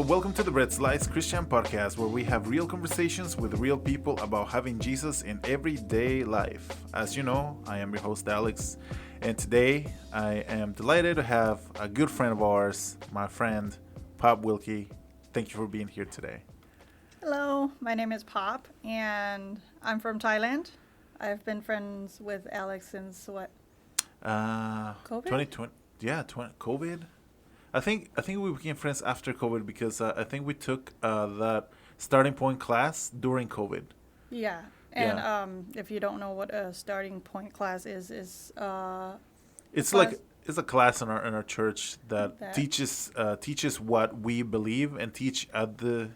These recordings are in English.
Hello, welcome to the Bread Slice Christian Podcast, where we have real conversations with real people about having Jesus in everyday life. As you know, I am your host, Alex, and today I am delighted to have a good friend of ours, my friend, Pop Wilke. Thank you for being here today. Hello, my name is Pop, and I'm from Thailand. I've been friends with Alex since what? COVID? 2020. Yeah, COVID. I think we became friends after COVID because I think we took that starting point class during COVID. Yeah, and if you don't know what a starting point class is it's class like it's a class in our church that teaches what we believe and teach at the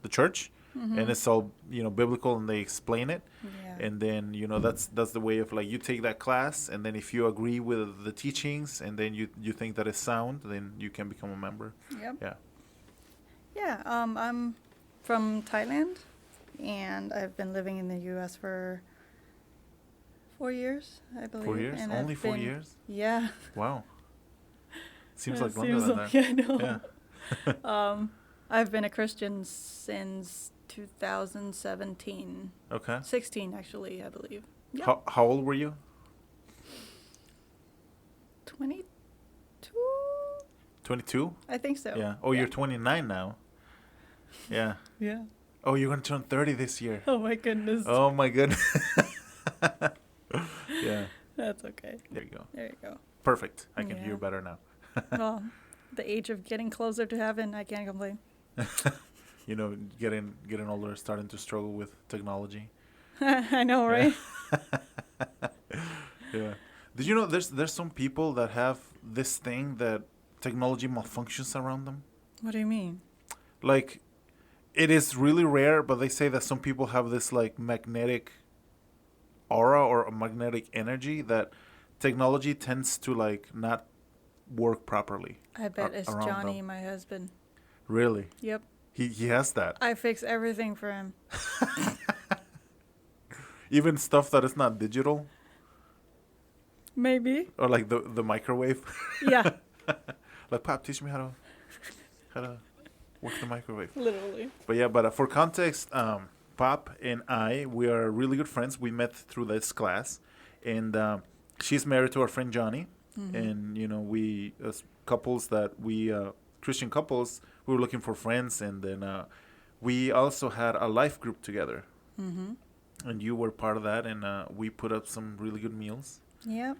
church, and it's all biblical, and they explain it. Yeah. And then that's the way of, like, you take that class, and then if you agree with the teachings and then you think that it's sound, then you can become a member. Yep. Yeah, I'm from Thailand, and I've been living in the U.S. for 4 years, I believe. 4 years? And Only 4 years? Yeah. Wow. Seems like Seems longer than like, that. I know. Yeah. I've been a Christian since 2017. Okay. 16, actually, I believe. Yep. How old were you? 22? 22? I think so. Yeah. Oh, you're 29 now. Yeah. Yeah. Oh, you're going to turn 30 this year. Oh, my goodness. Oh, my goodness. Yeah. That's okay. There you go. There you go. Perfect. I can hear better now. Well, the age of getting closer to heaven, I can't complain. Getting older, starting to struggle with technology. I know, right? Yeah. Did you know there's some people that have this thing that technology malfunctions around them? What do you mean? Like, it is really rare, but they say that some people have this, like, magnetic aura or a magnetic energy that technology tends to, like, not work properly. I bet it's Johnny, my husband. Really? Yep. He has that. I fix everything for him. Even stuff that is not digital? Maybe. Or like the microwave? Yeah. Like, Pop, teach me how to work the microwave. Literally. But for context, Pop and we are really good friends. We met through this class, and she's married to our friend Johnny. Mm-hmm. And we, as couples Christian couples, we were looking for friends, and then we also had a life group together. Mm-hmm. And you were part of that, and we put up some really good meals. Yep.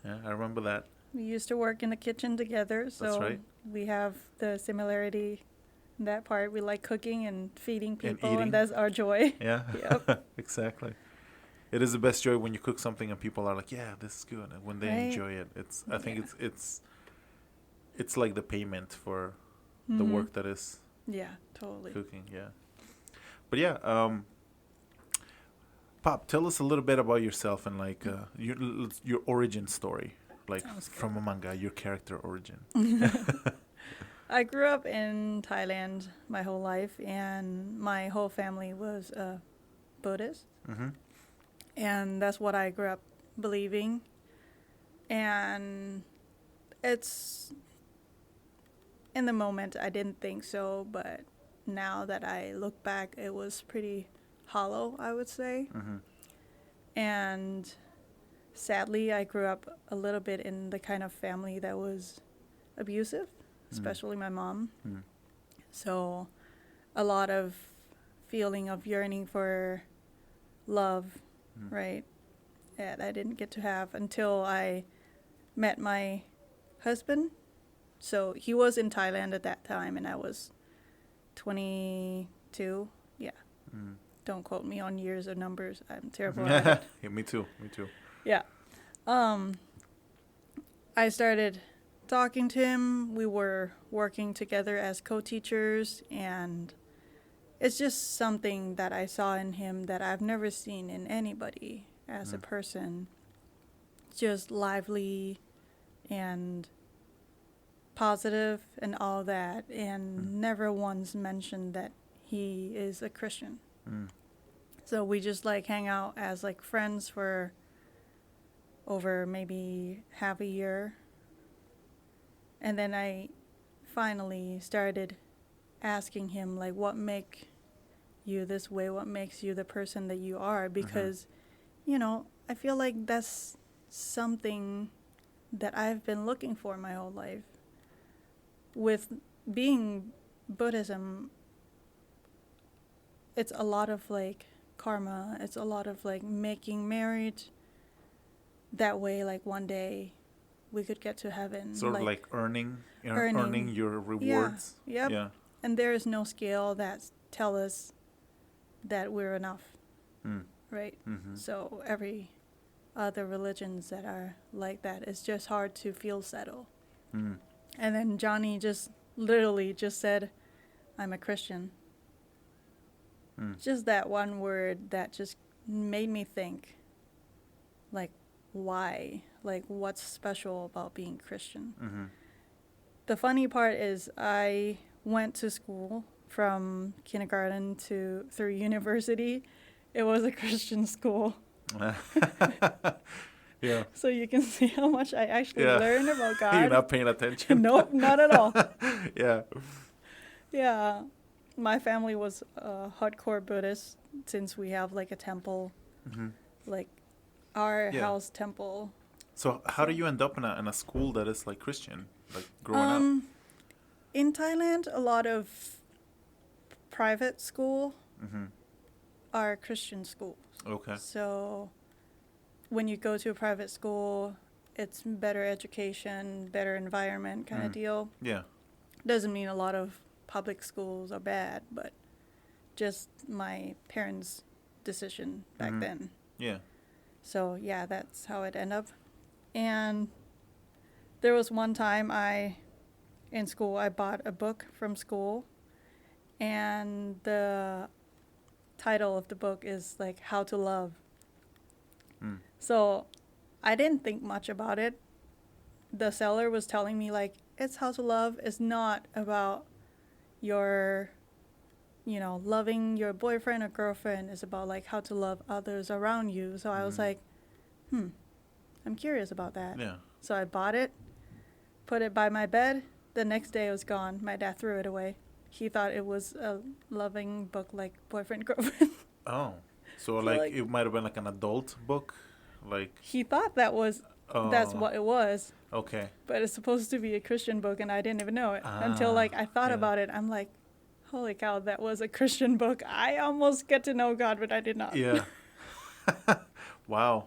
Yeah, I remember that. We used to work in the kitchen together, so that's right. We have the similarity in that part. We like cooking and feeding people, and and that's our joy. Yeah. Yep. Exactly. It is the best joy when you cook something and people are like, "Yeah, this is good," and when they enjoy it. I think it's like the payment for the work that is. Yeah, totally. Cooking, yeah. But yeah, Pop, tell us a little bit about yourself and, like, your origin story, like from a manga, your character origin. I grew up in Thailand my whole life, and my whole family was Buddhist. Mm-hmm. And that's what I grew up believing. And it's, in the moment, I didn't think so, but now that I look back, it was pretty hollow, I would say. Mm-hmm. And sadly, I grew up a little bit in the kind of family that was abusive, especially my mom. Mm. So a lot of feeling of yearning for love, right, that I didn't get to have until I met my husband. So he was in Thailand at that time, and I was 22. Yeah. Mm. Don't quote me on years or numbers. I'm terrible at it. Yeah, me too. Yeah. I started talking to him. We were working together as co-teachers, and it's just something that I saw in him that I've never seen in anybody as a person. Just lively and positive and all that, and never once mentioned that he is a Christian. So we just, like, hang out as, like, friends for over maybe half a year. And then I finally started asking him, like, what make you this way? What makes you the person that you are? Because, you know, I feel like that's something that I've been looking for my whole life. With being Buddhism, it's a lot of like karma. It's a lot of like making marriage. That way, like one day, we could get to heaven. Sort of like earning your rewards. Yeah. Yep. Yeah. And there is no scale that tell us that we're enough, right? Mm-hmm. So every other religions that are like that, it's just hard to feel settled. Mm. And then Johnny just literally just said, I'm a Christian. Just that one word that just made me think, like, why? Like, what's special about being Christian? Mm-hmm. The funny part is I went to school from kindergarten through university. It was a Christian school. Yeah. So you can see how much I actually learned about God. You're not paying attention. Nope, not at all. Yeah. Yeah. My family was hardcore Buddhist since we have like a temple, like our house temple. So how do you end up in a school that is like Christian, like growing up? In Thailand, a lot of private school are Christian schools. Okay. So when you go to a private school, it's better education, better environment kind of deal. Yeah. Doesn't mean a lot of public schools are bad, but just my parents' decision back then. Yeah. So yeah, that's how it ended up. And there was one time in school, I bought a book from school, and the title of the book is like How to Love. So I didn't think much about it. The seller was telling me like, it's How to Love. It's not about your, loving your boyfriend or girlfriend. It's about like how to love others around you. So I was like, I'm curious about that. Yeah. So I bought it, put it by my bed. The next day it was gone. My dad threw it away. He thought it was a loving book like boyfriend, girlfriend. Oh, so like it might have been like an adult book, like. He thought that's what it was. Okay. But it's supposed to be a Christian book, and I didn't even know it until like I thought about it. I'm like, holy cow, that was a Christian book. I almost get to know God, but I did not. Yeah. Wow.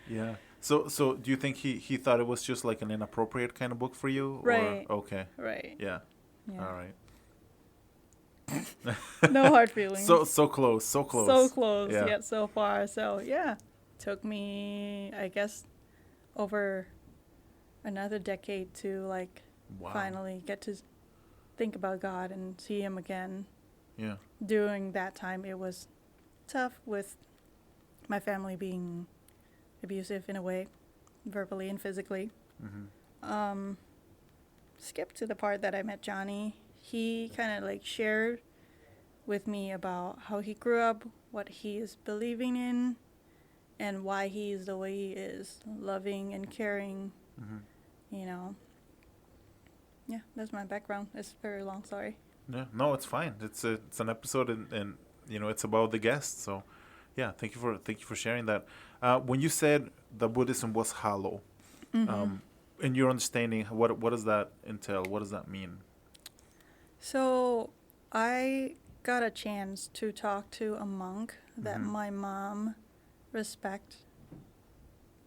Yeah. So do you think he thought it was just like an inappropriate kind of book for you? Right. Or, okay. Right. Yeah. Yeah. All right. No hard feelings. So close. So close. Yeah. Yet so far. So yeah, took me, I guess, over another decade to like finally get to think about God and see him again. Yeah. During that time, it was tough with my family being abusive in a way, verbally and physically. Skip to the part that I met Johnny. He kind of like shared with me about how he grew up, what he is believing in, and why he is the way he is, loving and caring, Yeah, that's my background. It's very long, sorry. Yeah, no, it's fine. It's an episode and it's about the guest. So, yeah, thank you for sharing that. When you said the Buddhism was hollow, in your understanding, what does that entail? What does that mean? So I got a chance to talk to a monk that my mom respect.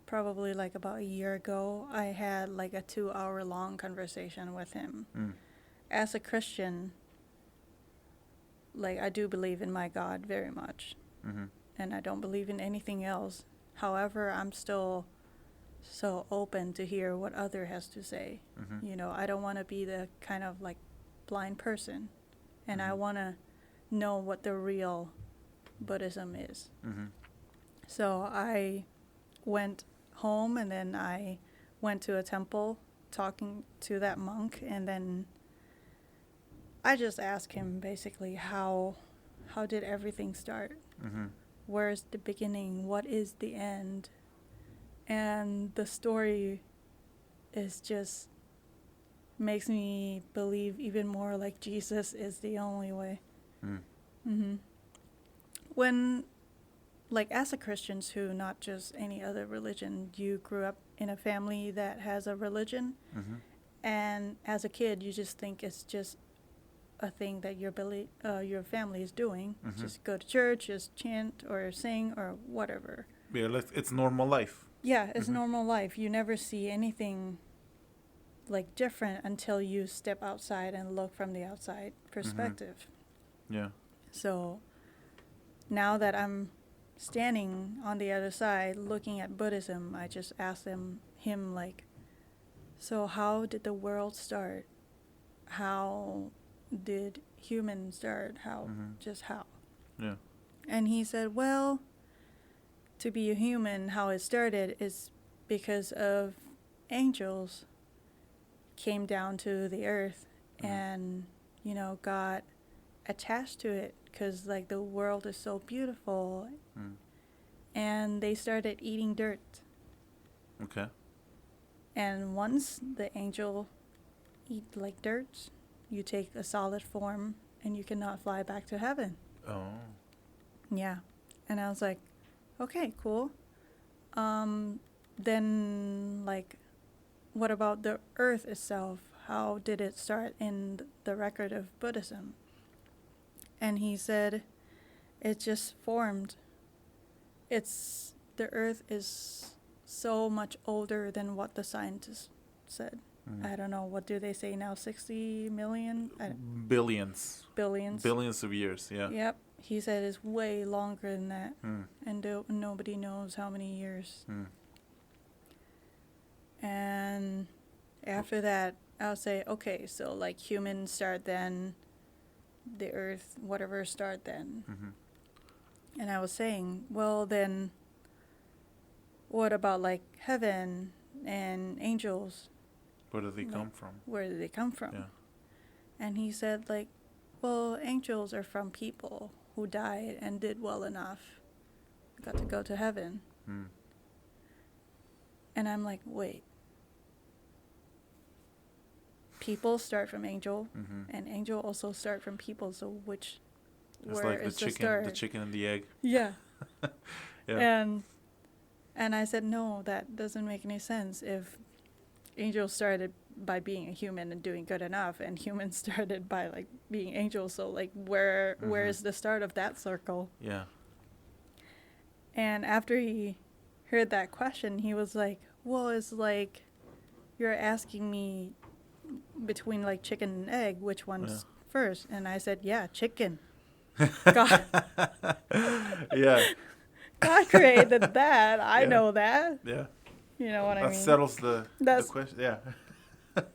Probably like about a year ago, I had like a 2-hour long conversation with him. As a Christian, like I do believe in my God very much, and I don't believe in anything else. However, I'm still so open to hear what other has to say. I don't want to be the kind of like blind person, and I want to know what the real Buddhism is. So I went home, and then I went to a temple talking to that monk, and then I just asked him basically how did everything start? Where's the beginning? What is the end? And the story is just makes me believe even more like Jesus is the only way. When, like, as a Christian too, not just any other religion, you grew up in a family that has a religion, and as a kid, you just think it's just a thing that your family is doing. Just go to church, just chant or sing or whatever. Yeah, it's normal life. Yeah, it's normal life. You never see anything like different until you step outside and look from the outside perspective. Yeah. So now that I'm standing on the other side looking at Buddhism, I just asked him like, so how did the world start? How did humans start? Just how? Yeah. And he said, well, to be a human, how it started is because of angels came down to the earth and, got attached to it because, like, the world is so beautiful. And they started eating dirt. Okay. And once the angel eat like dirt, you take a solid form and you cannot fly back to heaven. Oh. Yeah. And I was like, okay, cool. Then, like, what about the earth itself? How did it start in the record of Buddhism? And he said, it just formed. The earth is so much older than what the scientists said. I don't know, what do they say now, 60 million? Billions. Billions. Billions of years, yeah. Yep. He said it's way longer than that. And nobody knows how many years. And after that, I'll say, okay, so like humans start then, the earth, whatever start then. And I was saying, well then, what about like heaven and angels? Where do they come from? Where did they come from? Yeah. And he said, like, well, angels are from people who died and did well enough, got to go to heaven. And I'm like, wait. People start from angel, and angel also start from people. So which, it's where like is the chicken and the egg. Yeah. Yeah. And I said, no, that doesn't make any sense. If angels started by being a human and doing good enough, and humans started by like being angels, so like where is the start of that circle? Yeah. And after he heard that question, he was like, well, it's like you're asking me between like chicken and egg, which one's first? And I said, yeah, chicken. God. Yeah. God created that. I know that. Yeah. You know what I mean? That settles the question. Yeah.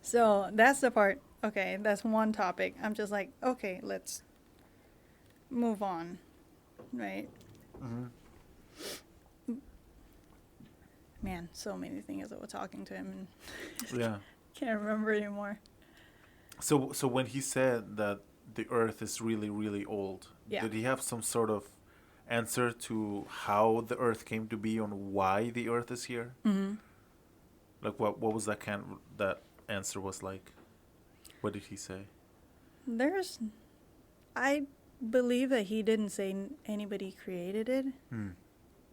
So that's the part. Okay, that's one topic. I'm just like, okay, let's move on. Right? Man, so many things that we're talking to him and Yeah. can't remember anymore. So when he said that the earth is really, really old, did he have some sort of answer to how the earth came to be, on why the earth is here? Like what was that that answer was like? What did he say? I believe that he didn't say anybody created it.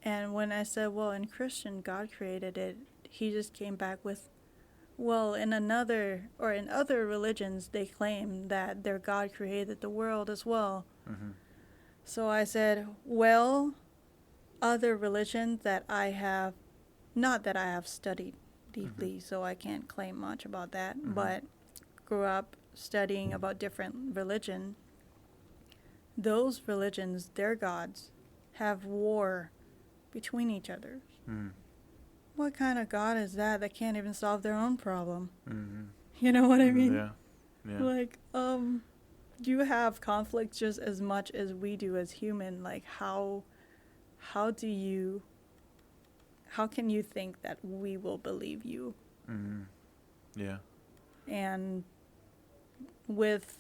And when I said, well, in Christian, God created it, he just came back with, well, in other religions, they claim that their God created the world as well. So I said, well, other religions that I have, not that I have studied deeply, so I can't claim much about that, but grew up studying about different religion. Those religions, their gods, have war between each other. What kind of God is that can't even solve their own problem? You know what I mean? Yeah. Like, you have conflict just as much as we do as human. Like, how can you think that we will believe you? Yeah. And with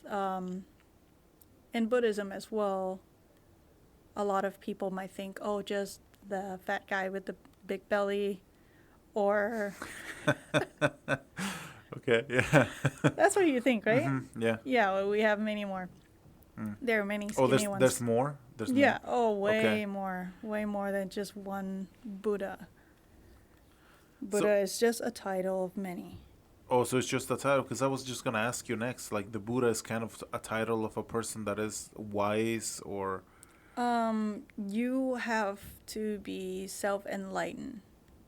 in Buddhism as well, a lot of people might think, oh, just the fat guy with the big belly, or Okay. Yeah. That's what you think, right? Yeah. Yeah, well, we have many more. Mm. There are many Oh, skinny there's ones. more. There's more. Yeah, oh, Okay. way more than just one Buddha. So, Buddha is just a title of many. oh, so it's just a title? Because I was just gonna ask you next. Like the Buddha is kind of a title of a person that is wise, or You have to be self-enlightened,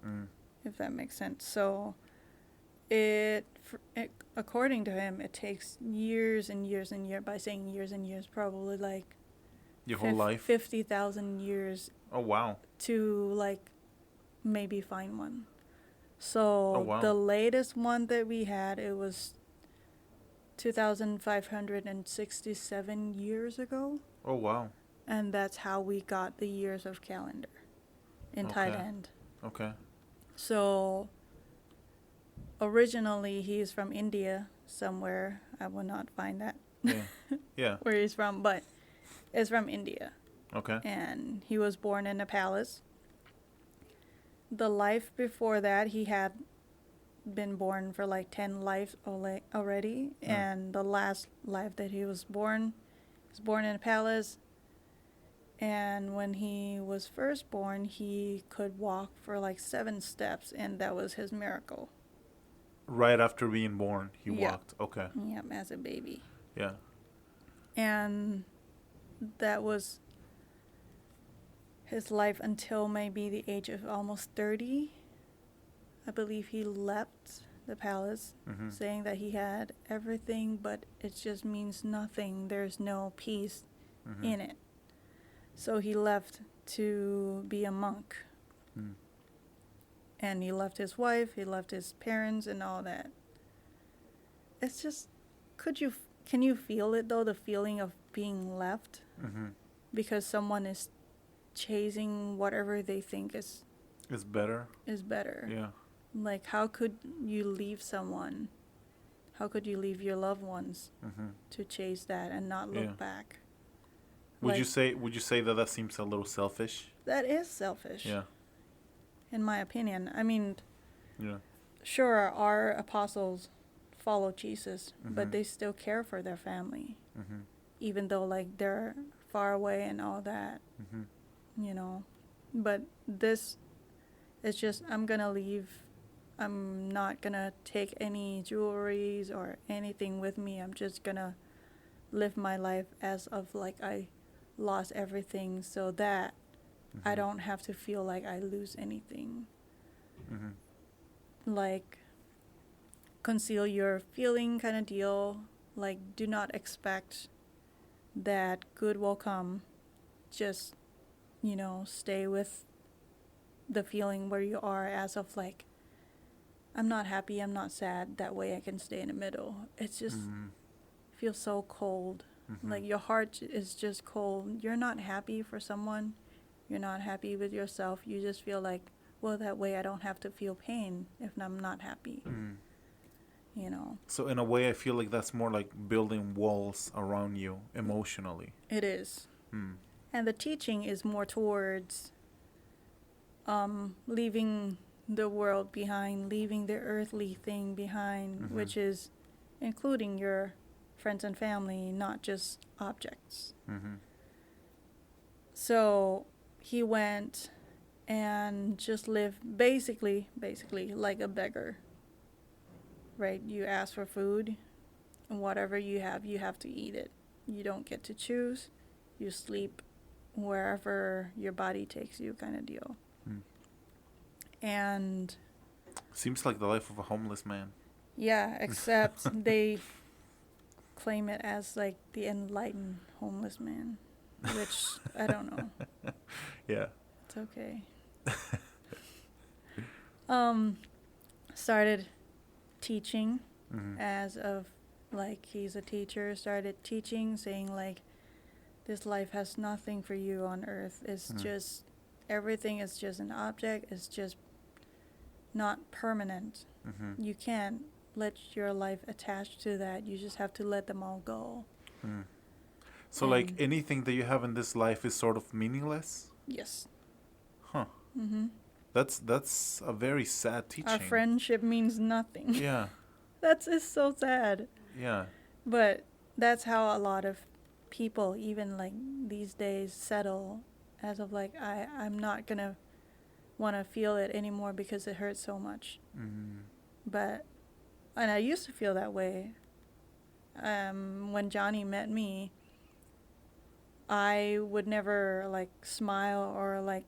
mm, if that makes sense. So it, according to him, it takes years and years and years. By saying years and years, probably like your whole life. 50,000 years Oh wow. to like maybe find one. Oh So wow. the latest one that we had, it was 2,567 years ago, Oh wow. and that's how we got the years of calendar in Okay. Thailand. Okay. So originally he's from India somewhere. I will not find that Yeah. Yeah. where he's from, but it's from India. Okay. And he was born in a palace. The life before that, he had been born for like 10 lives already. And the last life that he was born in a palace. And when he was first born, he could walk for like 7 steps, and that was his miracle. Right after being born, he Yeah. walked. Okay. Yep, as a baby. Yeah. And that was his life until maybe the age of almost 30. I believe he left the palace Mm-hmm. saying that he had everything, but it just means nothing. There's no peace Mm-hmm. in it. So he left to be a monk. Mm. And he left his wife, he left his parents and all that. It's just, can you feel it though, the feeling of being left? Mm-hmm. Because someone is chasing whatever they think It's better. is better. Yeah. Like, how could you leave someone? How could you leave your loved ones Mm-hmm. to chase that and not look Yeah. back? Would you say that that seems a little selfish? That is selfish. Yeah. In my opinion. I mean, Yeah. sure, our apostles follow Jesus, but Mhm. they still care for their family, Mm-hmm. even though like they're far away and all that, Mm-hmm. But this is just, I'm gonna leave. I'm not gonna take any jewelries or anything with me. I'm just gonna live my life as of like I lost everything, so that I Mhm. don't have to feel like I lose anything. Mm-hmm. Like, conceal your feeling kind of deal. Like, do not expect that good will come. Just, stay with the feeling where you are as of like, I'm not happy, I'm not sad. That way I can stay in the middle. It's just Mm-hmm. feels so cold. Mm-hmm. Like, your heart is just cold. You're not happy for someone. You're not happy with yourself. You just feel like, well, that way I don't have to feel pain if I'm not happy. Mm. You know, So in a way, I feel like that's more like building walls around you emotionally. it is. Mm. And the teaching is more towards leaving the world behind, leaving the earthly thing behind, Mhm. which is including your friends and family, not just objects. Mm-hmm. So he went and just lived basically like a beggar. Right? You ask for food, and whatever you have to eat it. You don't get to choose. You sleep wherever your body takes you, kind of deal. Mm. And Seems like the life of a homeless man. yeah, except they claim it as like the enlightened homeless man, which I don't know. Yeah. It's okay. Started teaching Mm-hmm. as of like he's a teacher, started teaching, saying like this life has nothing for you on earth. It's just everything is just an object. It's just not permanent. Mm-hmm. You can't let your life attach to that. You just have to let them all go. Mm. So like And- anything that you have in this life is sort of meaningless? Yes. Huh. Mm-hmm. That's a very sad teaching. Our friendship means nothing. Yeah. That's is so sad. Yeah. But that's how a lot of people, even like these days, settle. As of like, I'm not gonna want to feel it anymore because it hurts so much. Mm. But and I used to feel that way. When Johnny met me, I would never like smile or like,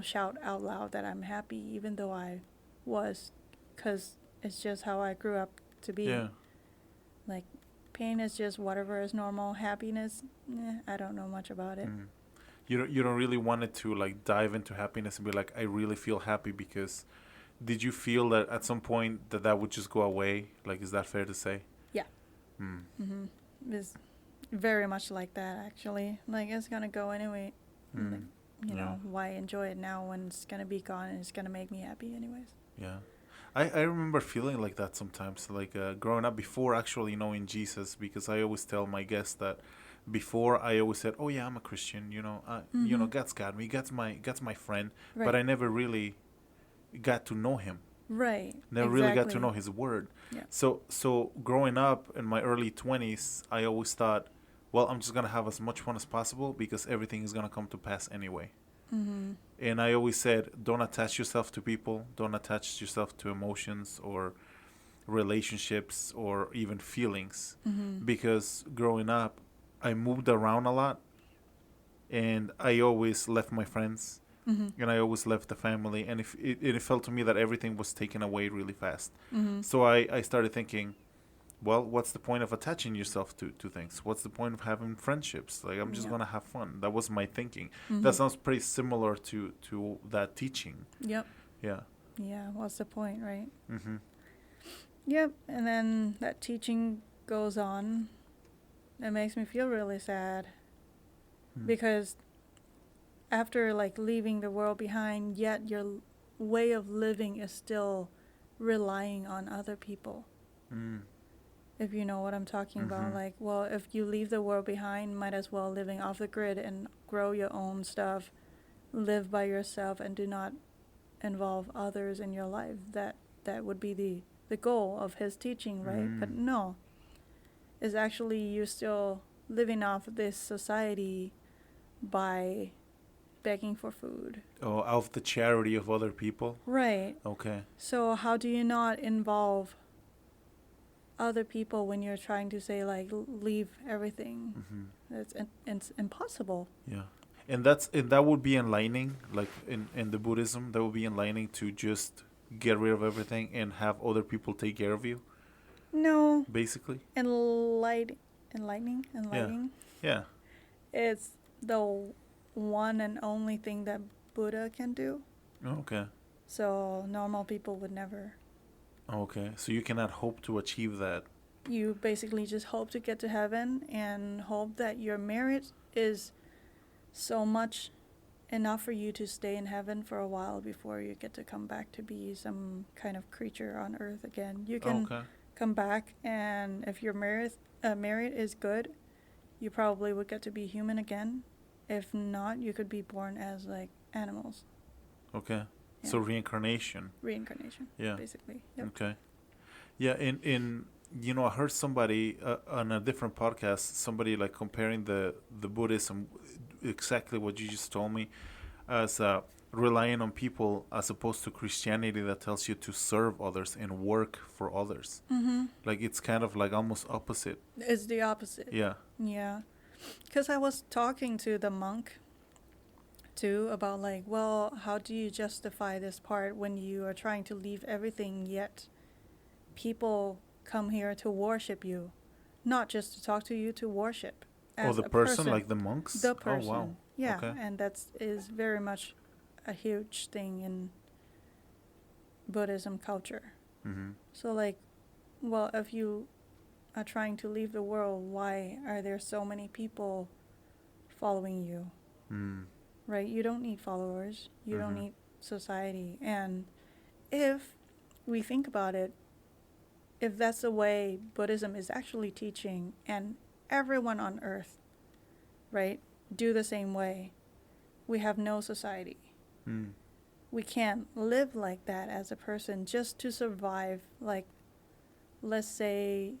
shout out loud that I'm happy, even though I was, because it's just how I grew up to be. Yeah. Like, pain is just whatever is normal. Happiness, I don't know much about it. Mm. You don't really want it to like dive into happiness and be like, I really feel happy, because did you feel that at some point that would just go away? Like, is that fair to say? Yeah. Mm. It's very much like that, actually. Like, it's gonna go anyway. Mm. Like, why enjoy it now when it's gonna be gone and it's gonna make me happy anyways? Yeah. I remember feeling like that sometimes, like growing up before actually knowing Jesus, because I always tell my guests that before I always said, "Oh yeah, I'm a Christian," God's got me, God's my friend, Right. but I never really got to know Him. Right. Never really got to know His Word. Yeah. So growing up in my early 20s, I always thought, well, I'm just gonna have as much fun as possible because everything is gonna come to pass anyway. Mm-hmm. And I always said, don't attach yourself to people, don't attach yourself to emotions or relationships or even feelings. Mm-hmm. Because growing up, I moved around a lot, and I always left my friends, Mm-hmm. and I always left the family, and it felt to me that everything was taken away really fast. Mm-hmm. So I started thinking, well, what's the point of attaching yourself to things? What's the point of having friendships? Like, I'm just going to have fun. That was my thinking. Mm-hmm. That sounds pretty similar to that teaching. Yep. Yeah. Yeah, what's the point, right? Mm-hmm. Yep, and then that teaching goes on. It makes me feel really sad. Because after like leaving the world behind, yet your way of living is still relying on other people. Mm. If you know what I'm talking about. Mhm. Like, well, if you leave the world behind, might as well living off the grid and grow your own stuff, live by yourself, and do not involve others in your life. That would be the goal of his teaching, right? But no, it's actually you still living off this society by begging for food. Oh, out of the charity of other people? Right. Okay. So how do you not involve other people when you're trying to say, like, leave everything? Mm-hmm. It's impossible. Yeah. And that would be enlightening, like in the Buddhism, that would be enlightening to just get rid of everything and have other people take care of you, No. basically. Enlightening. Yeah. It's the one and only thing that Buddha can do. Oh, okay. So normal people would never. Okay. So you cannot hope to achieve that. You basically just hope to get to heaven and hope that your merit is so much enough for you to stay in heaven for a while before you get to come back to be some kind of creature on earth again. You can come back, and if your merit is good, you probably would get to be human again. If not, you could be born as like animals. Okay. Yeah. So reincarnation. Yeah. Basically. Yep. Okay. Yeah. In I heard somebody on a different podcast, somebody like comparing the Buddhism, exactly what you just told me, as relying on people, as opposed to Christianity that tells you to serve others and work for others. Mm-hmm. Like, it's kind of like almost opposite. It's the opposite. Yeah. Yeah. Because I was talking to the monk too about like, well, how do you justify this part when you are trying to leave everything, yet people come here to worship you, not just to talk to you, to worship. As the person, like the monks? The person. Oh, wow. Yeah, Okay. and is very much a huge thing in Buddhism culture. Mm-hmm. So like, well, if you are trying to leave the world, why are there so many people following you? Right? You don't need followers. You don't need society. And if we think about it, if that's the way Buddhism is actually teaching, and everyone on earth, right, do the same way, we have no society. We can't live like that as a person just to survive, like let's say,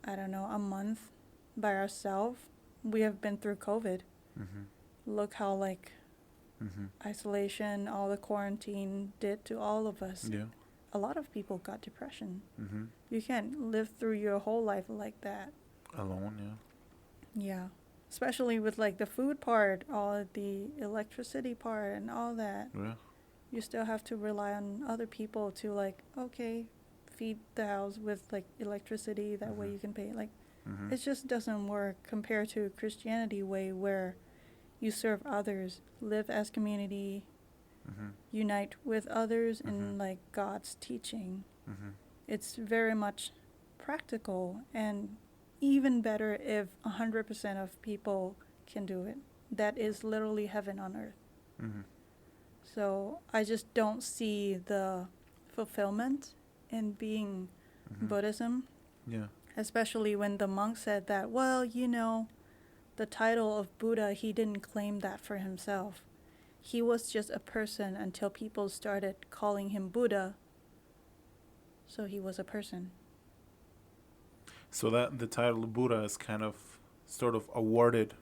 I don't know, a month by ourselves. We have been through COVID. Mm-hmm. Look how like Mm-hmm. isolation, all the quarantine did to all of us. Yeah. A lot of people got depression. Mm-hmm. You can't live through your whole life like that. Alone, yeah. Yeah. Especially with like the food part, all the electricity part and all that. Yeah. You still have to rely on other people to like, okay, feed the house with like electricity, that way Mhm. you can pay. Like Mm-hmm. it just doesn't work compared to Christianity way where you serve others, live as community, Mm-hmm. unite with others in Mhm. like God's teaching. Mm-hmm. It's very much practical and even better if 100% of people can do it. That is literally heaven on earth. Mm-hmm. So I just don't see the fulfillment in being Mm-hmm. Buddhism, Yeah. especially when the monk said that, well, you know, the title of Buddha, he didn't claim that for himself. He was just a person until people started calling him Buddha. So he was a person. So that the title Buddha is kind of sort of awarded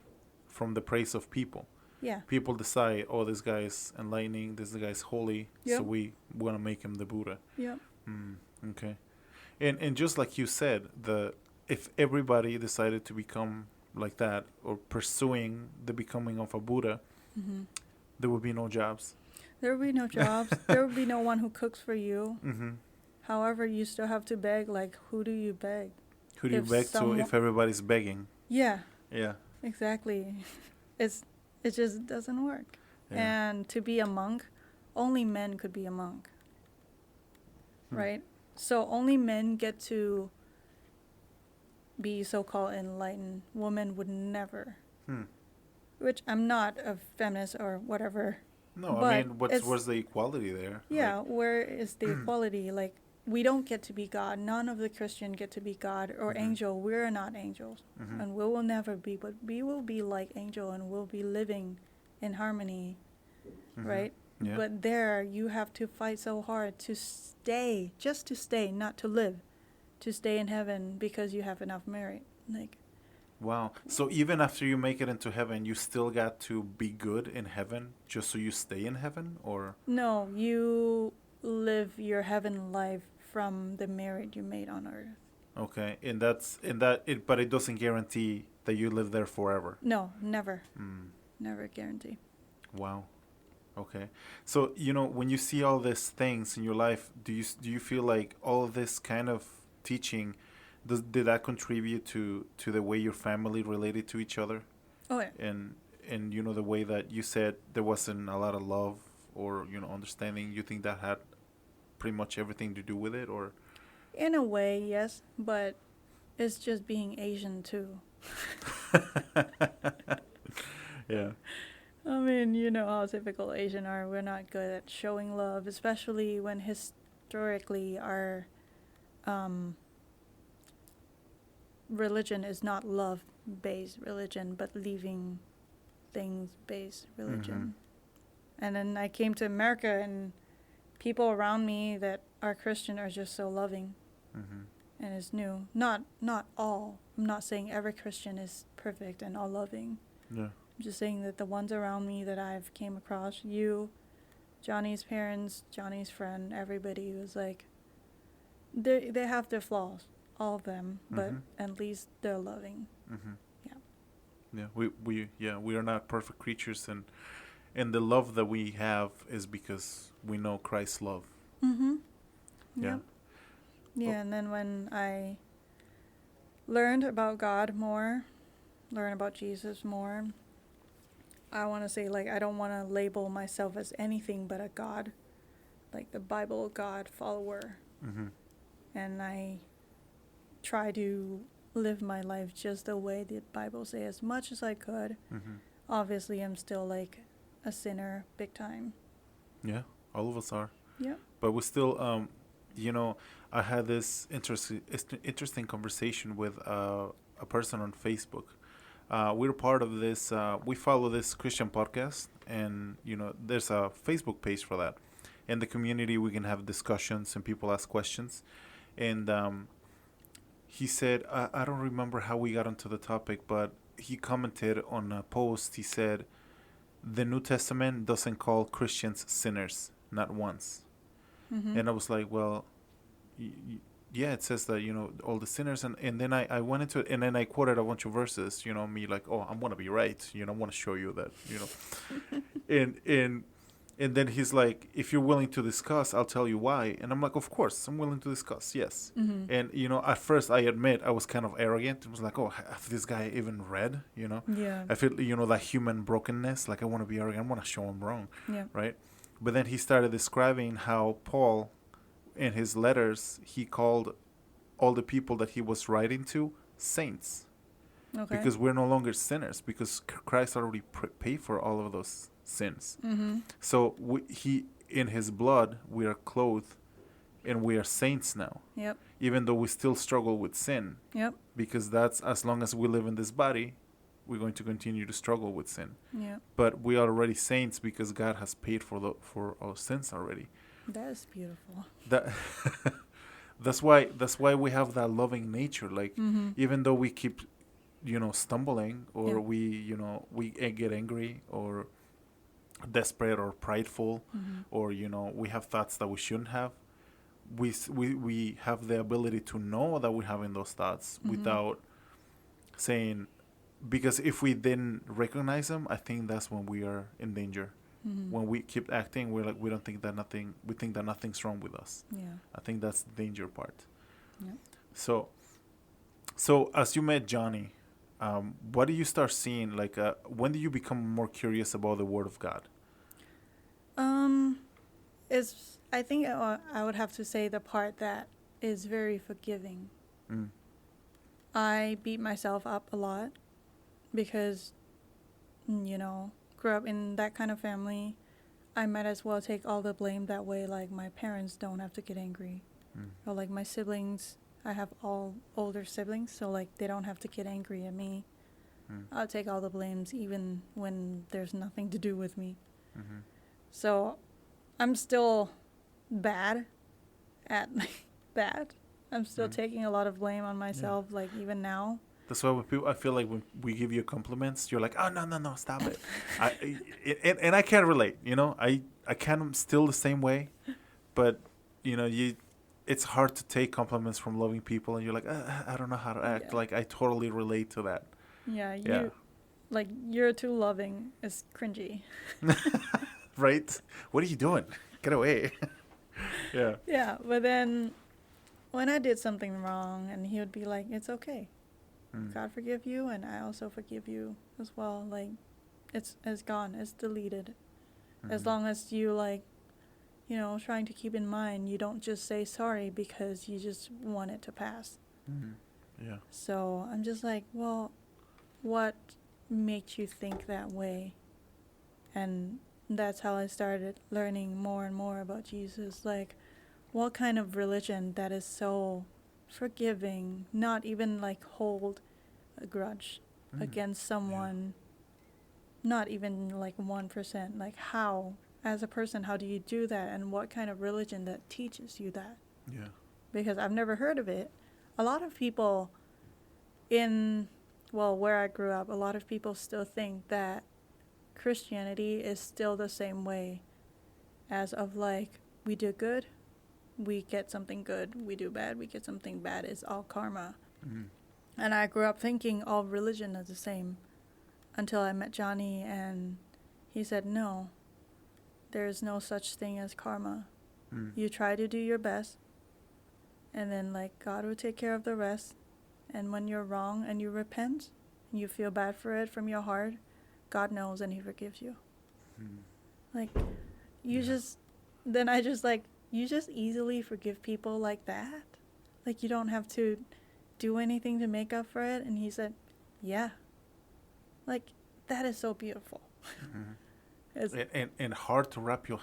from the praise of people. Yeah. People decide, oh, this guy is enlightening, this guy is holy, so Yep. we want to make him the Buddha. Yeah. Okay. And just like you said, if everybody decided to become like that or pursuing the becoming of a Buddha, Mm-hmm. there would be no jobs. There would be no jobs. There would be no one who cooks for you. Mm-hmm. However, you still have to beg. Like, who do you beg? Who do you If beg to someone- if everybody's begging? Yeah, Yeah. exactly. It just doesn't work. Yeah. And to be a monk, only men could be a monk, right? So only men get to be so-called enlightened. Women would never. Hmm. Which I'm not a feminist or whatever. No, I But mean, it's- where's the equality there? Yeah, Like, where is the equality? Like, we don't get to be God. None of the Christian get to be God or Mhm. angel. We're not angels. mhm. And we will never be, but we will be like angel and we'll be living in harmony, Mhm. right? Yeah. But there you have to fight so hard to stay, just to stay, not to live, to stay in heaven because you have enough merit. Like, Wow. So even after you make it into heaven, you still got to be good in heaven just so you stay in heaven, or no, you live your heaven life from the merit you made on earth. okay, but it doesn't guarantee that you live there forever. No, never, Mm. never guarantee. Wow. Okay. So, when you see all these things in your life, do you feel like all of this kind of teaching did that contribute to the way your family related to each other? Oh yeah. And the way that you said there wasn't a lot of love or understanding, you think that had pretty much everything to do with it, or In a way, yes, but it's just being Asian too. yeah. I mean, you know how typical Asian are. We're not good at showing love, especially when historically our religion is not love-based religion, but leaving things-based religion. And then I came to America, and people around me that are Christian are just so loving, Mm-hmm. and it's new. Not all. I'm not saying every Christian is perfect and all loving. Yeah. I'm just saying that the ones around me that I've came across, you, Johnny's parents, Johnny's friend, everybody was like, they have their flaws, all of them, but Mhm. at least they're loving. Mm-hmm. Yeah. Yeah. We are not perfect creatures, and the love that we have is because we know Christ's love. Mm-hmm. Yeah. Yep. Yeah, and then when I learned about God more, learn about Jesus more, I want to say, like, I don't want to label myself as anything but a God, like the Bible God follower. Mm-hmm. And I try to live my life just the way the Bible says as much as I could. Mm-hmm. Obviously, I'm still like a sinner big time. Yeah, all of us are. Yeah. But we still, I had this interesting conversation with a person on Facebook. We're part of this. We follow this Christian podcast, and there's a Facebook page for that. In the community, we can have discussions and people ask questions. And he said, I don't remember how we got onto the topic, but he commented on a post. He said, the New Testament doesn't call Christians sinners, not once. Mm-hmm. And I was like, well, yeah, it says that, all the sinners. And then I went into it, and then I quoted a bunch of verses, me like, oh, I'm going to be right. I want to show you that, and then he's like, if you're willing to discuss, I'll tell you why. And I'm like, of course, I'm willing to discuss. Yes. Mm-hmm. And, at first I admit I was kind of arrogant. It was like, oh, have this guy even read, Yeah. I feel, that human brokenness. Like, I want to be arrogant. I want to show him wrong. Yeah. Right. But then he started describing how Paul, in his letters, he called all the people that he was writing to saints. Okay. Because we're no longer sinners, because Christ already paid for all of those sins. Mm-hmm. So he, in his blood, we are clothed, and we are saints now. Yep. Even though we still struggle with sin. Yep. Because that's, as long as we live in this body, we're going to continue to struggle with sin. Yeah. But we are already saints because God has paid for our sins already. That is beautiful. That's why we have that loving nature. Like, Mm-hmm. even though we keep, stumbling, or Yeah. we get angry or desperate or prideful, Mm-hmm. or we have thoughts that we shouldn't have, we have the ability to know that we're having those thoughts, Mm-hmm. without saying, because if we didn't recognize them, I think that's when we are in danger. Mm-hmm. When we keep acting, we think that nothing's wrong with us. Yeah. I think that's the danger part. Yeah. So as you met Johnny, what do you start seeing? Like, when do you become more curious about the Word of God? I think I would have to say the part that is very forgiving. Mm. I beat myself up a lot because, grew up in that kind of family. I might as well take all the blame that way. Like, my parents don't have to get angry. Mm. Or like my siblings, I have all older siblings, so like they don't have to get angry at me. Mm. I'll take all the blames even when there's nothing to do with me. Mm-hmm. So I'm still bad at that. I'm still taking a lot of blame on myself, like even now. That's why I feel like when we give you compliments, you're like, oh, no, stop it. And I can't relate, I kind of still the same way, but, it's hard to take compliments from loving people, and you're like, I don't know how to act. Yeah. Like, I totally relate to that. Yeah, you're too loving is cringy. Right? What are you doing? Get away. Yeah. Yeah, but then when I did something wrong, and he would be like, it's okay. Mm. God forgive you, and I also forgive you as well. Like, it's gone. It's deleted. As long as you, trying to keep in mind, you don't just say sorry because you just want it to pass. Mm. Yeah. So I'm just like, well, what makes you think that way? And that's how I started learning more and more about Jesus. Like, what kind of religion that is so forgiving, not even hold a grudge against someone, not even 1%. Like, how, as a person, how do you do that? And what kind of religion that teaches you that? Yeah. Because I've never heard of it. A lot of people where I grew up, a lot of people still think that Christianity is still the same way as of we do good, we get something good. We do bad, we get something bad. It's all karma. Mm. And I grew up thinking all religion is the same until I met Johnny, and he said, no, there's no such thing as karma. Mm. You try to do your best, and then God will take care of the rest. And when you're wrong and you repent, and you feel bad for it from your heart, God knows and he forgives you. Mm. You just easily forgive people like that? You don't have to do anything to make up for it? And he said, yeah. That is so beautiful. Mm-hmm. And hard to wrap your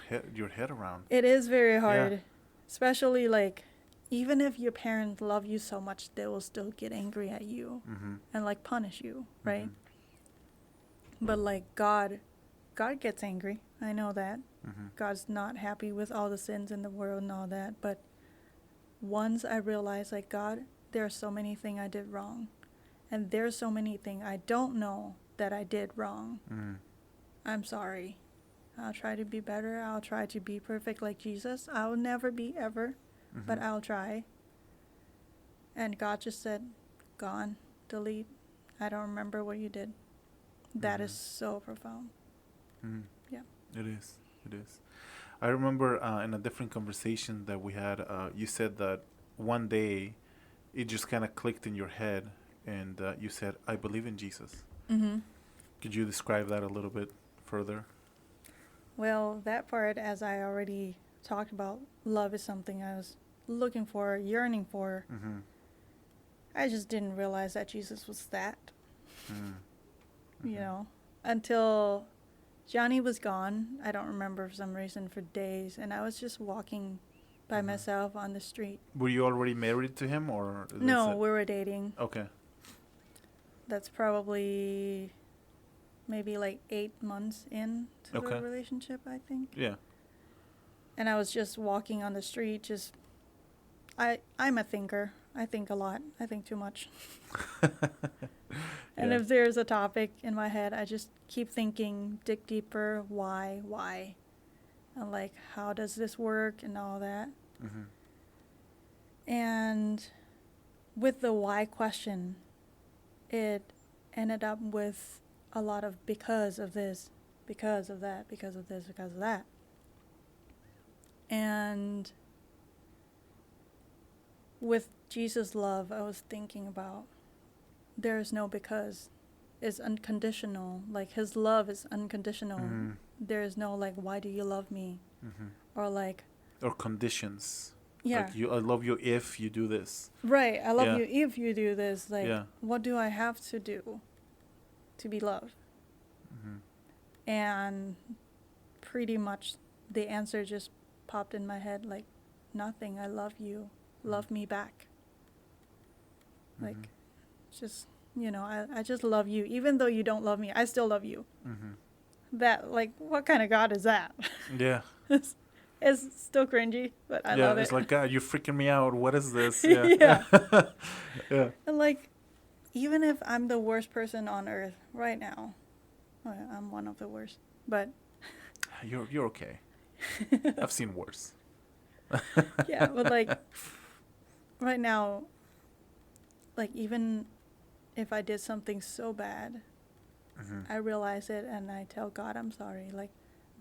head around. It is very hard. Yeah. Especially even if your parents love you so much, they will still get angry at you and punish you, right? Mm-hmm. But God gets angry. I know that. Mm-hmm. God's not happy with all the sins in the world and all that, but once I realized, like, God, there are so many things I did wrong. And there's so many things I don't know that I did wrong. I'm sorry. I'll try to be better. I'll try to be perfect like Jesus. I'll never be ever, but I'll try. And God just said, gone, delete. I don't remember what you did. That is so profound. Yeah. It is. It is. I remember in a different conversation that we had, you said that one day it just kind of clicked in your head, and you said, I believe in Jesus. Could you describe that a little bit further? Well, that part, as I already talked about, love is something I was looking for, yearning for. I just didn't realize that Jesus was that. You know, until Johnny was gone. I don't remember for some reason for days, and I was just walking by myself on the street. Were you already married to him, or? No, we were dating. Okay. That's probably maybe like 8 months into the relationship, I think. Yeah. And I was just walking on the street, just I'm a thinker. I think a lot. I think too much. And if there's a topic in my head, I just keep thinking, dig deeper, why? And like, how does this work and all that? And with the why question, it ended up with a lot of because of this, because of that, because of this, because of that. And with Jesus' love, I was thinking about there is no because. It's unconditional. Like, his love is unconditional. There is no, like, why do you love me? Or, like... Or conditions. Yeah. Like, I love you if you do this. Right. I love you if you do this. Like, what do I have to do to be loved? And pretty much the answer just popped in my head, like, nothing. I love you. Love me back. Like, just, you know, I just love you. Even though you don't love me, I still love you. That, like, what kind of God is that? Yeah. It's still cringy, but I love it. Yeah, it's like, God, you're freaking me out. What is this? Yeah. Yeah. And, like, even if I'm the worst person on earth right now, well, I'm one of the worst, but... You're okay. I've seen worse. Yeah, but, like, right now, like, even if I did something so bad, I realize it and I tell God I'm sorry. Like,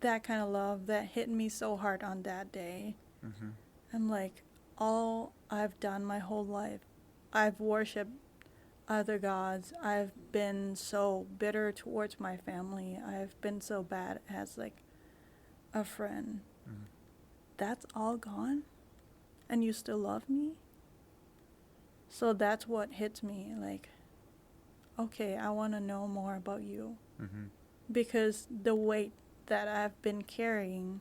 that kind of love that hit me so hard on that day. I'm like, all I've done my whole life, I've worshipped other gods. I've been so bitter towards my family. I've been so bad as, like, a friend. That's all gone? And you still love me? So that's what hits me. Like, okay, I want to know more about you. Because the weight that I've been carrying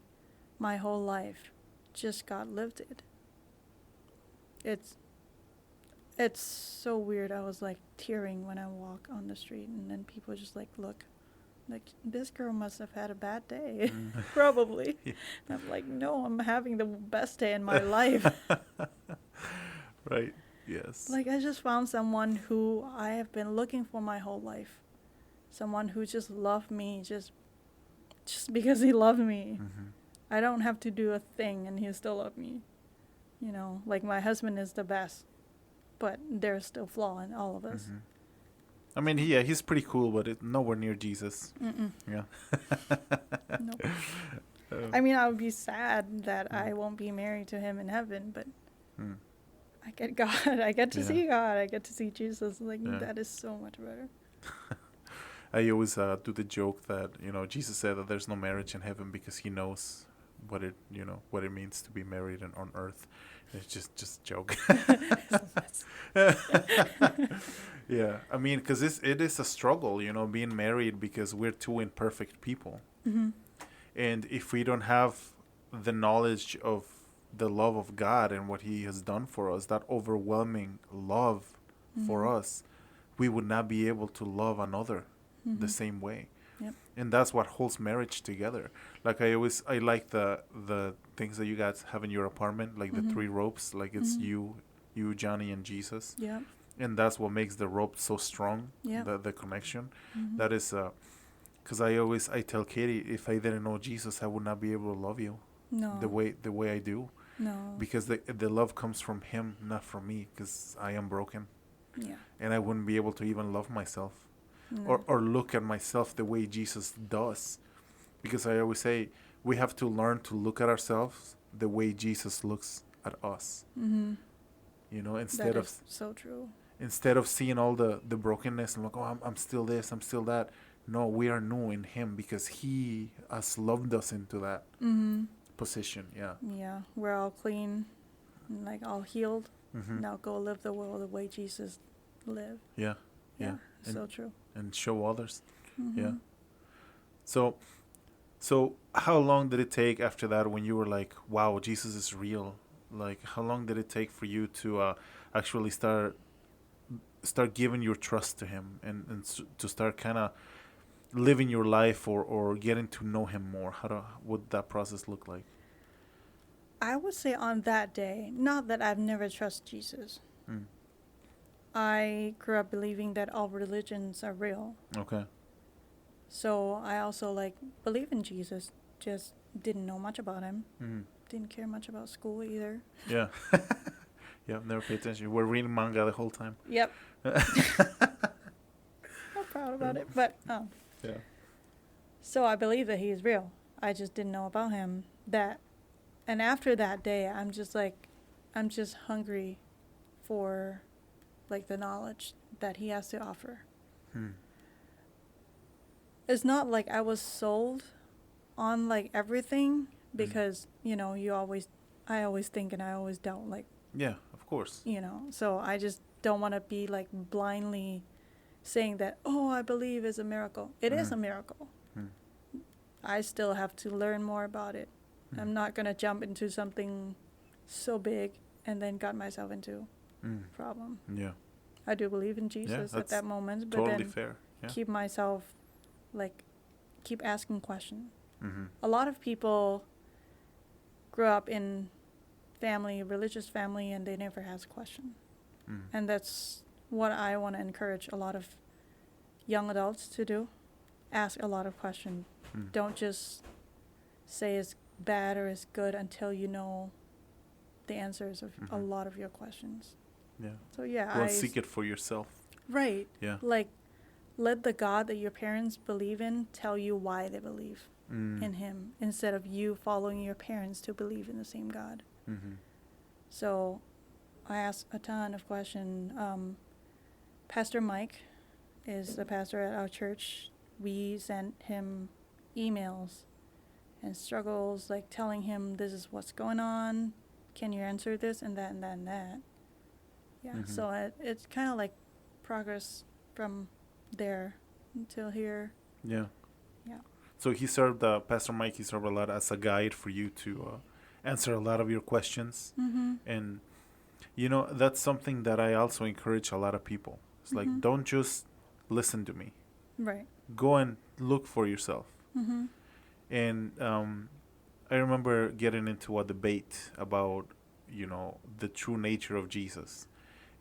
my whole life just got lifted. It's so weird. I was, like, tearing when I walk on the street, and then people just, like, look, like, this girl must have had a bad day. Probably. Yeah. And I'm like, no, I'm having the best day in my life. Right. Yes. Like, I just found someone who I have been looking for my whole life. Someone who just loved me just because he loved me. I don't have to do a thing and he still loved me. You know, like, my husband is the best, but there's still flaw in all of us. I mean, he's pretty cool, but nowhere near Jesus. Yeah. Nope. I mean, I would be sad that I won't be married to him in heaven, but I get God. I get to see God. I get to see Jesus. Like, that is so much better. I always do the joke that, you know, Jesus said that there's no marriage in heaven because he knows what it means to be married on earth. It's just a joke. Yeah, I mean, because it is a struggle, you know, being married, because we're two imperfect people. And if we don't have the knowledge of the love of God and what he has done for us, that overwhelming love for us, we would not be able to love another the same way. Yep. And that's what holds marriage together. Like I like the things that you guys have in your apartment, like the three ropes, like it's you, Johnny, and Jesus. Yeah. And that's what makes the rope so strong. Yeah. The connection. That is, because I tell Katie, if I didn't know Jesus, I would not be able to love you No. the way I do. No. Because the love comes from Him, not from me, because I am broken. Yeah. And I wouldn't be able to even love myself. No. Or look at myself the way Jesus does. Because I always say we have to learn to look at ourselves the way Jesus looks at us. You know, That is so true. instead of seeing all the brokenness and like, oh, I'm still this, I'm still that. No, we are new in Him because He has loved us into that position. Yeah. Yeah. We're all clean, and like all healed. Mm-hmm. Now go live the world the way Jesus lived. Yeah. Yeah. So true. And show others. Mm-hmm. Yeah. So how long did it take after that when you were like, wow, Jesus is real? Like, how long did it take for you to actually start giving your trust to Him and to start kind of living your life or getting to know Him more? How would that process look like? I would say on that day, not that I've never trusted Jesus. I grew up believing that all religions are real. Okay. So I also like believe in Jesus, just didn't know much about Him. Didn't care much about school either. Yeah. Yeah, never paid attention. We're reading manga the whole time. Yep. I'm proud about it, but Yeah. so I believe that He is real. I just didn't know about Him. And after that day, I'm just hungry for like the knowledge that He has to offer. It's not like I was sold on like everything because, you know, I always think and I always doubt, like, Yeah, of course. you know, so I just don't want to be like blindly saying that, oh, I believe it's a miracle. It is a miracle. I still have to learn more about it. I'm not going to jump into something so big and then got myself into problem. Yeah. I do believe in Jesus at that moment, but Totally then fair. Yeah. keep myself, like, keep asking questions. Mm-hmm. A lot of people grow up in religious family, and they never ask question. And that's what I want to encourage a lot of young adults to do. Ask a lot of questions. Don't just say it's bad or it's good until you know the answers of a lot of your questions. Yeah. So yeah, Go and seek it for yourself. Right. Yeah. Like, let the God that your parents believe in tell you why they believe in Him, instead of you following your parents to believe in the same God. So I asked a ton of questions. Pastor Mike is the pastor at our church. We sent him emails and struggles, like telling him this is what's going on. Can you answer this and that and that and that? Yeah, so it's kind of like progress from there until here. Yeah. Yeah. So Pastor Mike, he served a lot as a guide for you to answer a lot of your questions. And, you know, that's something that I also encourage a lot of people. It's like, don't just listen to me. Right. Go and look for yourself. And I remember getting into a debate about, you know, the true nature of Jesus.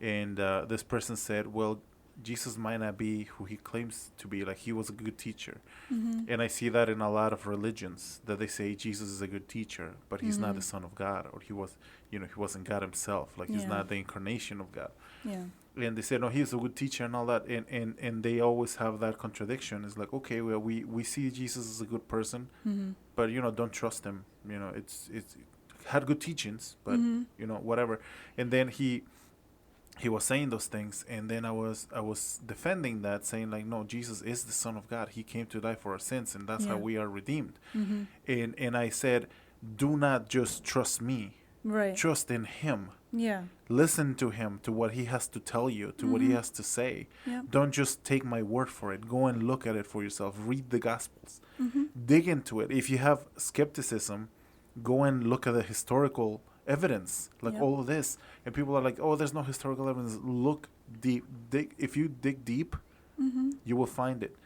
And this person said, well, Jesus might not be who He claims to be. Like, He was a good teacher. And I see that in a lot of religions, that they say Jesus is a good teacher, but He's not the Son of God, or He wasn't God Himself. Like, He's not the incarnation of God. Yeah. And they say, no, He's a good teacher and all that. And they always have that contradiction. It's like, okay, well, we see Jesus as a good person, but, you know, don't trust Him. You know, it's had good teachings, but, you know, whatever. And then he was saying those things, and then I was defending that, saying like, no, Jesus is the Son of God. He came to die for our sins, and that's how we are redeemed. And I said, do not just trust me. Right. Trust in Him. Yeah. Listen to Him, to what He has to tell you, to what He has to say. Yep. Don't just take my word for it. Go and look at it for yourself. Read the Gospels. Dig into it. If you have skepticism, go and look at the historical evidence, like all of this. And people are like, oh, there's no historical evidence. Look deep. If you dig deep, you will find it.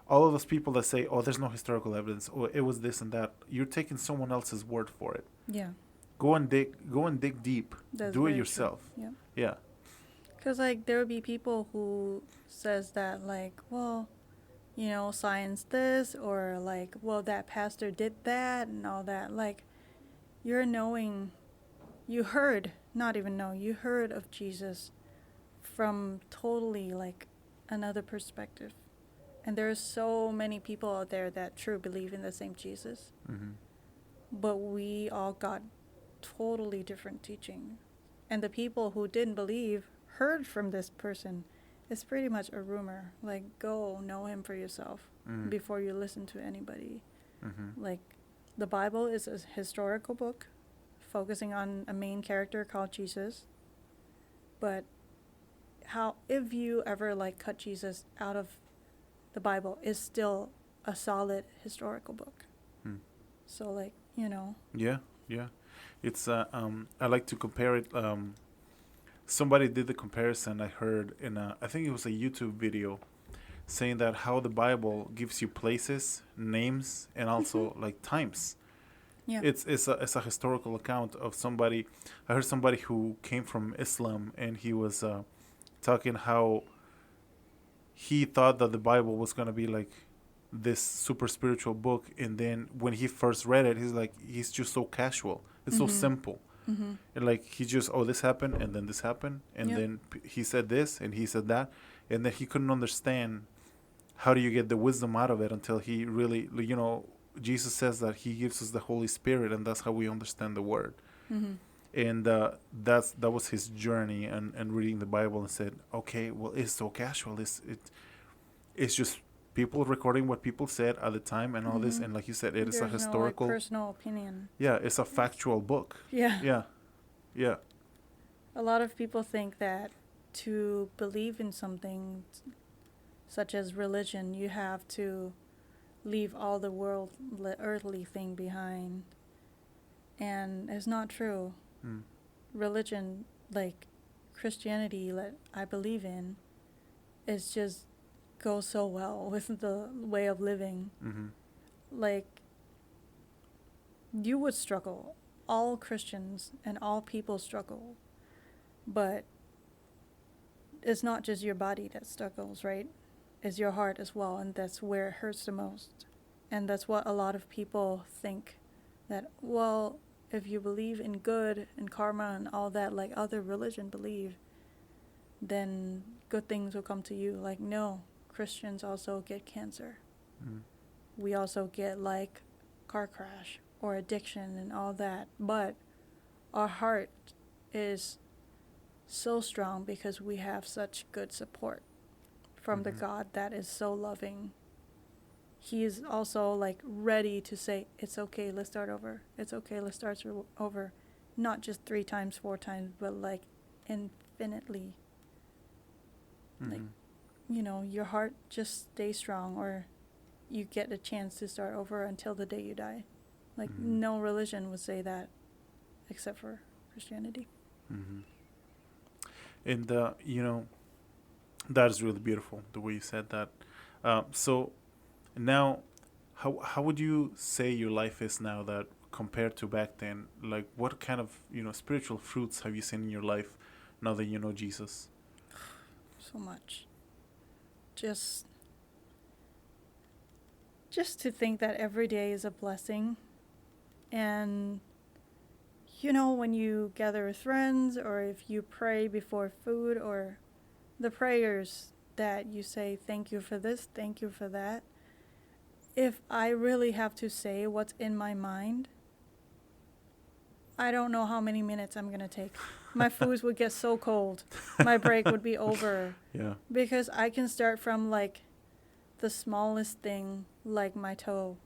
all of those people that say, "Oh, there's no historical evidence," or "It was this and that," you're taking someone else's word for it. Yeah. Go and dig deep. That's Do it very yourself. True. Yeah. Yeah. Because, like, there would be people who says that, like, well, you know, science this, or, like, well, that pastor did that and all that. Like, you're knowing, you heard, not even know, you heard of Jesus from totally, like, another perspective. And there's so many people out there that truly believe in the same Jesus. Mm-hmm. But we all got totally different teaching. And the people who didn't believe heard from this person. It's pretty much a rumor. Like, go know him for yourself before you listen to anybody. Mm-hmm. Like, the Bible is a historical book focusing on a main character called Jesus. But if you ever, like, cut Jesus out of the Bible, it's still a solid historical book. So, like, you know. Yeah. It's I like to compare it. Somebody did the comparison. I heard in I think it was a YouTube video, saying that how the Bible gives you places, names, and also like times. Yeah. It's a historical account of somebody. I heard somebody who came from Islam, and he was talking how he thought that the Bible was gonna be like this super spiritual book, and then when he first read it, he's just so casual. It's so simple. And like he just, oh, this happened, and then this happened, and then he said this, and he said that, and then he couldn't understand how do you get the wisdom out of it until he really, you know, Jesus says that he gives us the Holy Spirit, and that's how we understand the Word. And that was his journey, and reading the Bible, and said, okay, well, it's so casual. It's just people recording what people said at the time and all this, and like you said, it is a historical, no, like, personal opinion. Yeah, it's a factual book. Yeah. A lot of people think that to believe in something such as religion, you have to leave all the earthly thing behind, and it's not true. Religion, like Christianity, that I believe in, is just goes so well with the way of living. Like, you would struggle. All Christians and all people struggle. But it's not just your body that struggles, right? It's your heart as well, and that's where it hurts the most. And that's what a lot of people think, that, well, if you believe in good and karma and all that, like other religion believe, then good things will come to you. Like, no. Christians also get cancer. We also get, like, car crash or addiction and all that. But our heart is so strong because we have such good support from the God that is so loving. He is also, like, ready to say, it's okay, let's start over. It's okay, let's start over. Not just 3 times, 4 times, but, like, infinitely. Like, you know, your heart just stays strong, or you get a chance to start over until the day you die. Like, no religion would say that except for Christianity. And, you know, that is really beautiful, the way you said that. So now, how would you say your life is now that compared to back then? Like, what kind of, you know, spiritual fruits have you seen in your life now that you know Jesus? So much. Just to think that every day is a blessing. And, you know, when you gather with friends, or if you pray before food, or the prayers that you say, thank you for this, thank you for that. If I really have to say what's in my mind, I don't know how many minutes I'm going to take. My foods would get so cold. My break would be over. Yeah. Because I can start from, like, the smallest thing, like my toe,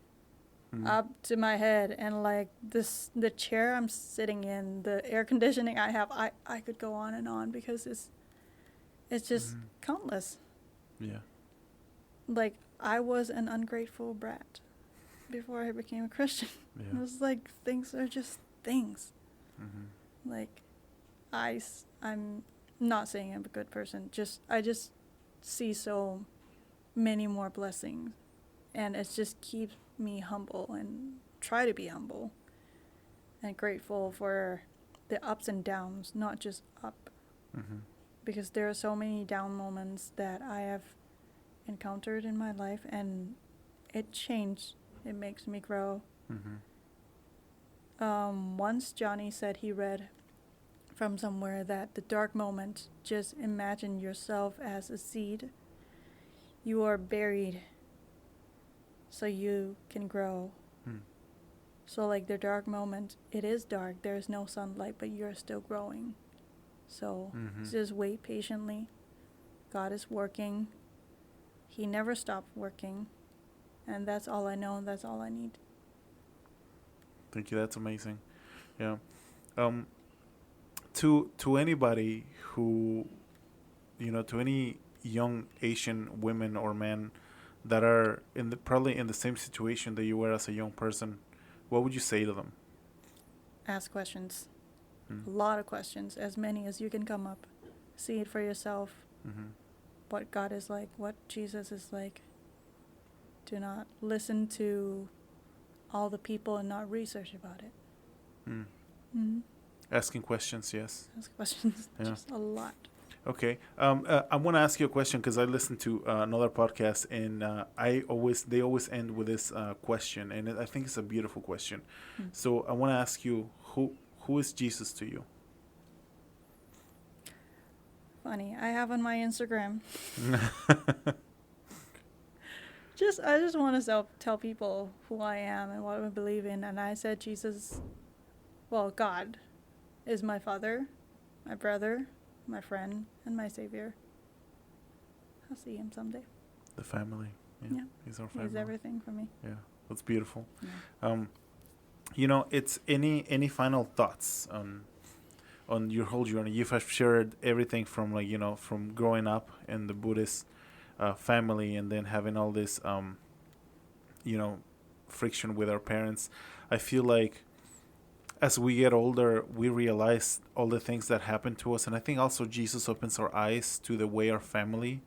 up to my head, and, like, the chair I'm sitting in, the air conditioning I have, I could go on and on, because it's just countless. Yeah. Like, I was an ungrateful brat before I became a Christian. Yeah. It was like, things are just things. Like, I'm not saying I'm a good person. I just see so many more blessings And it just keeps me humble and try to be humble and grateful for the ups and downs, not just up. Mm-hmm. Because there are so many down moments that I have encountered in my life, and it changed. It makes me grow. Mm-hmm. Once Johnny said he read from somewhere that the dark moment, just imagine yourself as a seed. You are buried so you can grow. So like the dark moment, it is dark. There's no sunlight, but you're still growing. So just wait patiently. God is working. He never stopped working. And that's all I know. That's all I need. Thank you. That's amazing. Yeah. To anybody who, to any young Asian women or men that are probably in the same situation that you were as a young person, what would you say to them? Ask questions. A lot of questions, as many as you can come up. See it for yourself. What God is like, what Jesus is like. Do not listen to all the people and not research about it. Asking questions, yes. Ask questions, just a lot. Okay. I want to ask you a question because I listened to another podcast, and they always end with this question, and I think it's a beautiful question. So I want to ask you, who is Jesus to you? Funny, I have on my Instagram. I just want to tell people who I am and what I believe in, and I said God is my Father, my brother, my friend, and my Savior. I'll see him someday. The family. Yeah. He's our family. He's everything for me. Yeah. That's beautiful. Yeah. It's any final thoughts on your whole journey? You've shared everything from from growing up in the Buddhist family, and then having all this friction with our parents. I feel like as we get older, we realize all the things that happen to us. And I think also Jesus opens our eyes to the way our family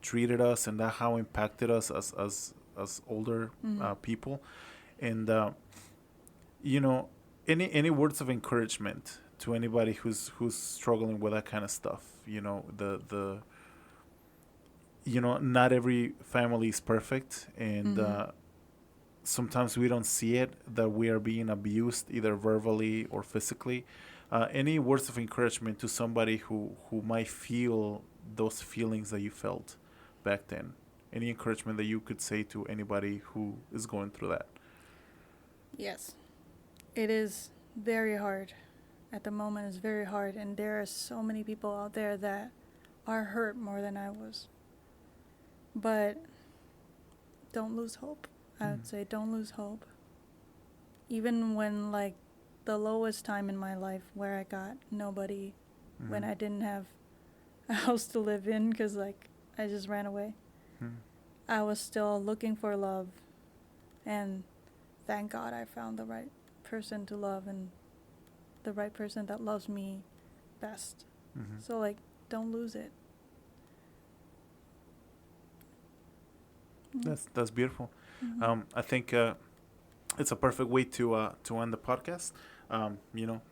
treated us, and that how impacted us as older people. And, any words of encouragement to anybody who's struggling with that kind of stuff? Not every family is perfect, and sometimes we don't see it, that we are being abused either verbally or physically. Any words of encouragement to somebody who might feel those feelings that you felt back then? Any encouragement that you could say to anybody who is going through that? Yes. It is very hard. At the moment, it's very hard. And there are so many people out there that are hurt more than I was. But don't lose hope. I would say don't lose hope. Even when, the lowest time in my life where I got nobody, when I didn't have a house to live in because, I just ran away, I was still looking for love. And thank God I found the right person to love and the right person that loves me best. So, don't lose it. That's beautiful. I think it's a perfect way to end the podcast.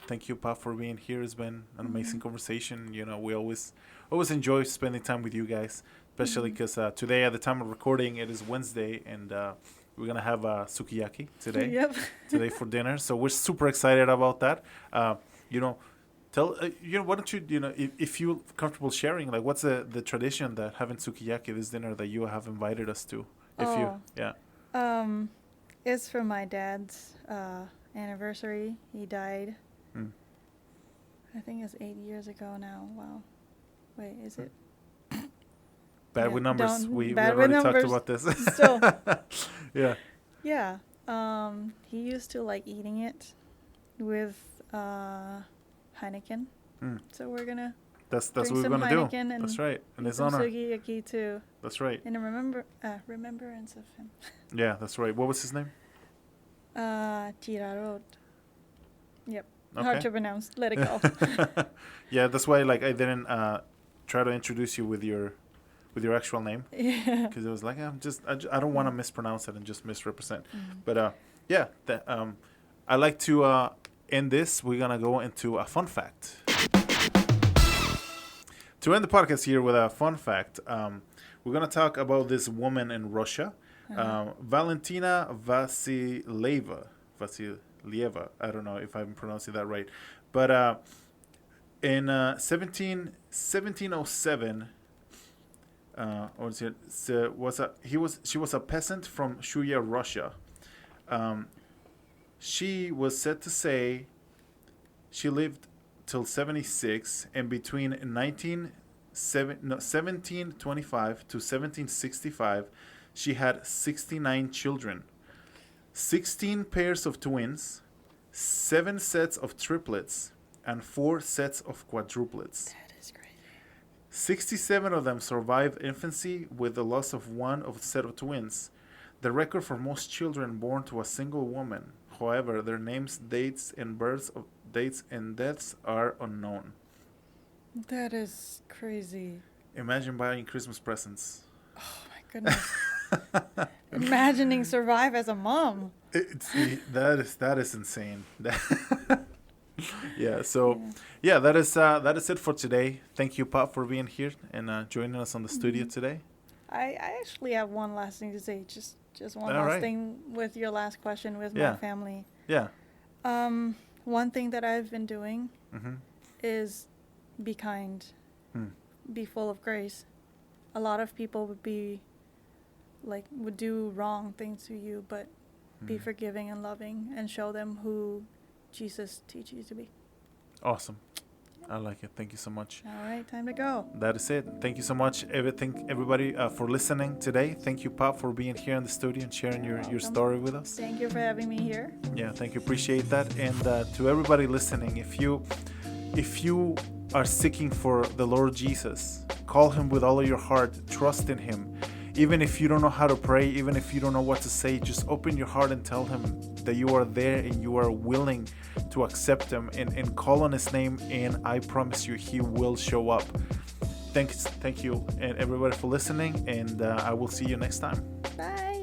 Thank you, Pop, for being here. It's been an amazing conversation. We always enjoy spending time with you guys, especially because today, at the time of recording, it is Wednesday, and we're gonna have sukiyaki today. Yep. Today for dinner. So we're super excited about that. Tell why don't you if you're comfortable sharing, what's the tradition that having sukiyaki this dinner that you have invited us to? It's for my dad's anniversary. He died. I think it's 8 years ago now. Wow. Wait, is it? Bad with numbers. We already talked about this. So. Yeah. Yeah. He used to like eating it with Heineken. So we're gonna. That's what we're gonna do. That's right. In his honor. Sukiyaki too. That's right. In remembrance of him. Yeah, that's right. What was his name? Tirarot. Yep. Okay. Hard to pronounce. Let it go. Yeah, that's why I didn't try to introduce you with your with your actual name. Yeah. Because it was like, I don't want to mispronounce it and just misrepresent. But yeah, I like to end this. We're going to go into a fun fact. To end the podcast here with a fun fact, we're going to talk about this woman in Russia, Valentina Vasilieva. I don't know if I'm pronouncing that right. But in 1707, she was a peasant from Shuya, Russia. She was said to say she lived till 76, and between 1725 to 1765, she had 69 children, 16 pairs of twins, 7 sets of triplets, and 4 sets of quadruplets. That is crazy. 67 of them survived infancy with the loss of one of the set of twins. The record for most children born to a single woman. However, their names, dates, and deaths are unknown. That is crazy. Imagine buying Christmas presents. Oh my goodness. Imagining survive as a mom. That is insane. Yeah. So yeah, that is it for today. Thank you, Pop, for being here and joining us on the studio today. I actually have one last thing to say. Just one All last right. thing with your last question with Yeah. my family. Yeah. One thing that I've been doing is be kind, be full of grace. A lot of people would do wrong things to you, but be forgiving and loving and show them who Jesus teaches you to be. Awesome. I like it. Thank you so much. All right, time to go. That is it. Thank you so much, everybody, for listening today. Thank you, Pop, for being here in the studio and sharing your story with us. Thank you for having me here. Yeah, thank you. Appreciate that. And to everybody listening, if you are seeking for the Lord Jesus, call him with all of your heart. Trust in him. Even if you don't know how to pray, even if you don't know what to say, just open your heart and tell him that you are there and you are willing to accept him and call on his name, and I promise you he will show up. Thank you and everybody for listening, and I will see you next time. Bye.